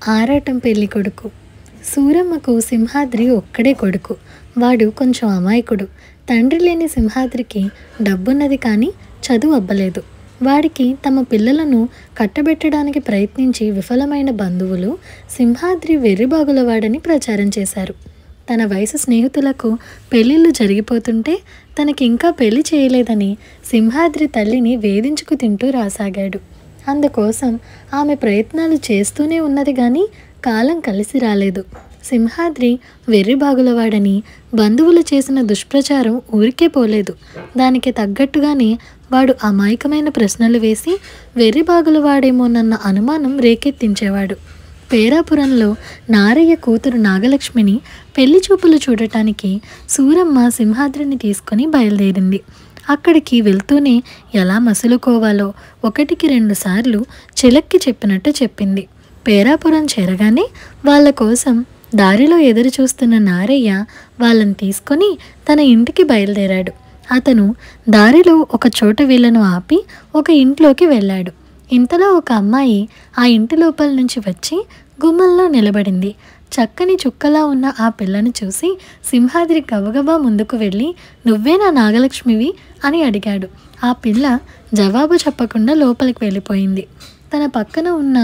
ఆరాటం పెళ్లి కొడుకు. సూరమ్మకు సింహాద్రి ఒక్కడే కొడుకు. వాడు కొంచెం అమాయకుడు. తండ్రి లేని సింహాద్రికి డబ్బున్నది కానీ చదువు అబ్బలేదు. వాడికి తమ పిల్లలను కట్టబెట్టడానికి ప్రయత్నించి విఫలమైన బంధువులు సింహాద్రి వెర్రిబాగులవాడని ప్రచారం చేశారు. తన వయసు స్నేహితులకు పెళ్ళిళ్ళు జరిగిపోతుంటే తనకింకా పెళ్లి చేయలేదని సింహాద్రి తల్లిని వేధించుకు తింటూ రాసాగాడు. అందుకోసం ఆమె ప్రయత్నాలు చేస్తూనే ఉన్నది కానీ కాలం కలిసి రాలేదు. సింహాద్రి వెర్రిబాగులవాడని బంధువులు చేసిన దుష్ప్రచారం ఊరికే పోలేదు. దానికి తగ్గట్టుగానే వాడు అమాయకమైన ప్రశ్నలు వేసి వెర్రిబాగులవాడేమోనన్న అనుమానం రేకెత్తించేవాడు. పేరాపురంలో నారయ్య కూతురు నాగలక్ష్మిని పెళ్లి చూపులు చూడటానికి సూరమ్మ సింహాద్రిని తీసుకుని బయలుదేరింది. అక్కడికి వెళ్తూనే ఎలా మసులుకోవాలో 1-2 సార్లు చిలక్కి చెప్పినట్టు చెప్పింది. పేరాపురం చేరగానే వాళ్ళ కోసం దారిలో ఎదురు చూస్తున్న నారయ్య వాళ్ళని తీసుకొని తన ఇంటికి బయలుదేరాడు. అతను దారిలో ఒక చోట వీళ్ళను ఆపి ఒక ఇంట్లోకి వెళ్ళాడు. ఇంతలో ఒక అమ్మాయి ఆ ఇంటి లోపల నుంచి వచ్చి గుమ్మంలో నిలబడింది. చక్కని చుక్కలా ఉన్న ఆ పిల్లను చూసి సింహాద్రి గబగబా ముందుకు వెళ్ళి, "నువ్వేనా నాగలక్ష్మివి?" అని అడిగాడు. ఆ పిల్ల జవాబు చెప్పకుండా లోపలికి వెళ్ళిపోయింది. తన పక్కన ఉన్న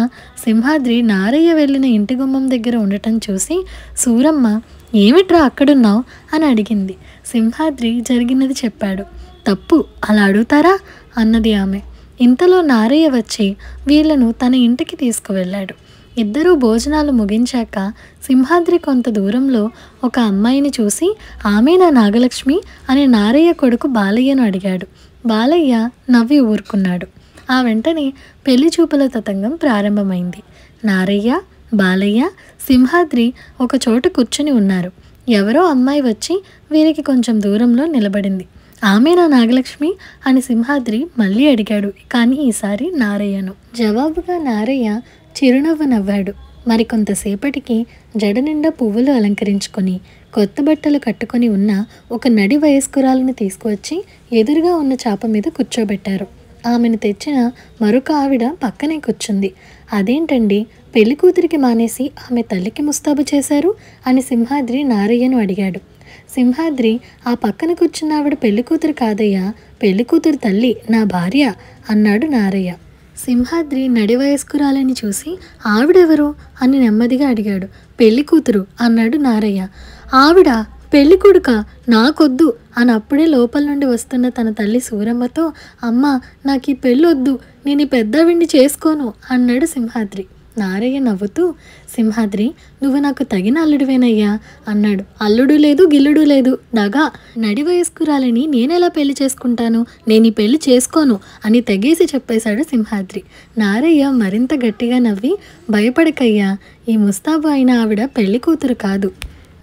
సింహాద్రి నారయ్య వెళ్ళిన ఇంటి గుమ్మం దగ్గర ఉండటం చూసి, "సూరమ్మ, ఏమిట్రా అక్కడున్నావు?" అని అడిగింది. సింహాద్రి జరిగినది చెప్పాడు. "తప్పు, అలా అడుగుతారా?" అన్నది ఆమె. ఇంతలో నారయ్య వచ్చి వీళ్లను తన ఇంటికి తీసుకువెళ్ళాడు. ఇద్దరూ భోజనాలు ముగించాక సింహాద్రి కొంత దూరంలో ఒక అమ్మాయిని చూసి, "ఆమెనా నాగలక్ష్మి?" అని నారయ్య కొడుకు బాలయ్యను అడిగాడు. బాలయ్య నవ్వి ఊరుకున్నాడు. ఆ వెంటనే పెళ్లి చూపుల తతంగం ప్రారంభమైంది. నారయ్య, బాలయ్య, సింహాద్రి ఒక చోట కూర్చుని ఉన్నారు. ఎవరో అమ్మాయి వచ్చి వీరికి కొంచెం దూరంలో నిలబడింది. "ఆమెనా నాగలక్ష్మి?" అని సింహాద్రి మళ్ళీ అడిగాడు, కానీ ఈసారి నారయ్యను. జవాబుగా నారయ్య చిరునవ్వు నవ్వాడు. మరికొంతసేపటికి జడ నిండా పువ్వులు అలంకరించుకొని కొత్త బట్టలు కట్టుకొని ఉన్న ఒక నడి వయస్కురాలను తీసుకువచ్చి ఎదురుగా ఉన్న చాప మీద కూర్చోబెట్టారు. ఆమెను తెచ్చిన మరొక ఆవిడ పక్కనే కూర్చుంది. "అదేంటండి, పెళ్లి కూతురికి మానేసి ఆమె తల్లికి ముస్తాబు చేశారు?" అని సింహాద్రి నారయ్యను అడిగాడు. సింహాద్రి, "ఆ పక్కన కూర్చున్న ఆవిడ పెళ్లి కూతురు కాదయ్యా, పెళ్లి కూతురు తల్లి, నా భార్య" అన్నాడు నారయ్య. సింహాద్రి నడి వయస్కురాలని చూసి, "ఆవిడెవరు?" అని నెమ్మదిగా అడిగాడు. "పెళ్లి కూతురు" అన్నాడు నారయ్య. "ఆవిడ పెళ్లి కొడుక? నాకొద్దు" అని అప్పుడే లోపల నుండి వస్తున్న తన తల్లి సూరమ్మతో, "అమ్మ, నాకు ఈ పెళ్ళొద్దు, నేను ఈ పెద్దవిండి చేసుకోను" అన్నాడు సింహాద్రి. నారయ్య నవ్వుతూ, "సింహాద్రి, నువ్వు నాకు తగిన అల్లుడివేనయ్యా" అన్నాడు. "అల్లుడు లేదు, గిల్లుడు లేదు, దగా. నడి వయస్కురాలిని నేనెలా పెళ్లి చేసుకుంటాను? నేను ఈ పెళ్లి చేసుకోను" అని తెగేసి చెప్పేశాడు సింహాద్రి. నారయ్య మరింత గట్టిగా నవ్వి, "భయపడకయ్యా, ఈ ముస్తాబు అయిన ఆవిడ పెళ్లి కూతురు కాదు.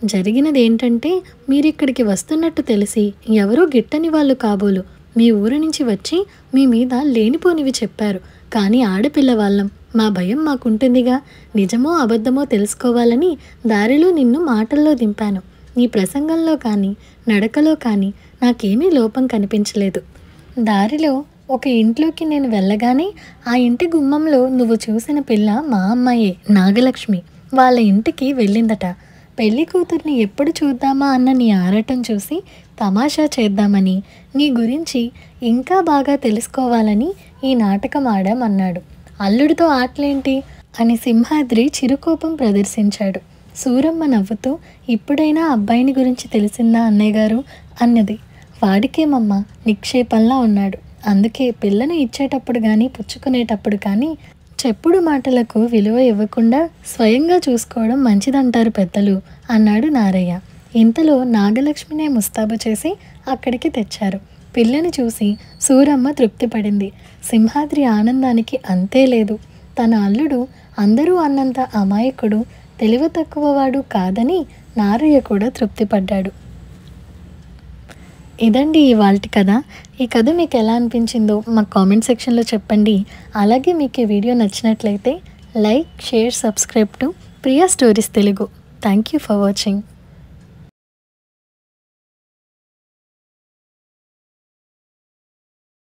జరిగినదేంటంటే, మీరిక్కడికి వస్తున్నట్టు తెలిసి ఎవరో గిట్టని వాళ్ళు కాబోలు మీ ఊరు నుంచి వచ్చి మీ మీద లేనిపోనివి చెప్పారు. కానీ ఆడపిల్ల వాళ్ళం, మా భయం మాకుంటుందిగా. నిజమో అబద్ధమో తెలుసుకోవాలని దారిలో నిన్ను మాటల్లో దింపాను. నీ ప్రసంగంలో కానీ నడకలో కానీ నాకేమీ లోపం కనిపించలేదు. దారిలో ఒక ఇంట్లోకి నేను వెళ్ళగానే ఆ ఇంటి గుమ్మంలో నువ్వు చూసిన పిల్ల మా అమ్మాయే, నాగలక్ష్మి. వాళ్ళ ఇంటికి వెళ్ళిందట. పెళ్లి కూతుర్ని ఎప్పుడు చూద్దామా అన్న నీ ఆరాటం చూసి తమాషా చేద్దామని, నీ గురించి ఇంకా బాగా తెలుసుకోవాలని ఈ నాటకం ఆడామన్నాడు. "అల్లుడితో ఆటలేంటి?" అని సింహాద్రి చిరుకోపం ప్రదర్శించాడు. సూరమ్మ నవ్వుతూ, "ఇప్పుడైనా అబ్బాయిని గురించి తెలిసిందా అన్నయ్య గారు?" అన్నది. "వాడికేమమ్మా, నిక్షేపంలా ఉన్నాడు. అందుకే పిల్లను ఇచ్చేటప్పుడు కానీ పుచ్చుకునేటప్పుడు కానీ చెప్పుడు మాటలకు విలువ ఇవ్వకుండా స్వయంగా చూసుకోవడం మంచిదంటారు పెద్దలు" అన్నాడు నారయ్య. ఇంతలో నాగలక్ష్మినే ముస్తాబు చేసి అక్కడికి తెచ్చారు. పిల్లని చూసి సూరమ్మ తృప్తిపడింది. సింహాద్రి ఆనందానికి అంతే లేదు. తన అల్లుడు అందరూ అన్నంత అమాయకుడు, తెలివి తక్కువవాడు కాదని నారయ్య కూడా తృప్తిపడ్డాడు. ఇదండి ఇవాల్టి కథ. ఈ కథ మీకు ఎలా అనిపించిందో మా కామెంట్ సెక్షన్లో చెప్పండి. అలాగే మీకు ఈ వీడియో నచ్చినట్లయితే like, share, subscribe to Priya stories Telugu. Thank you for watching.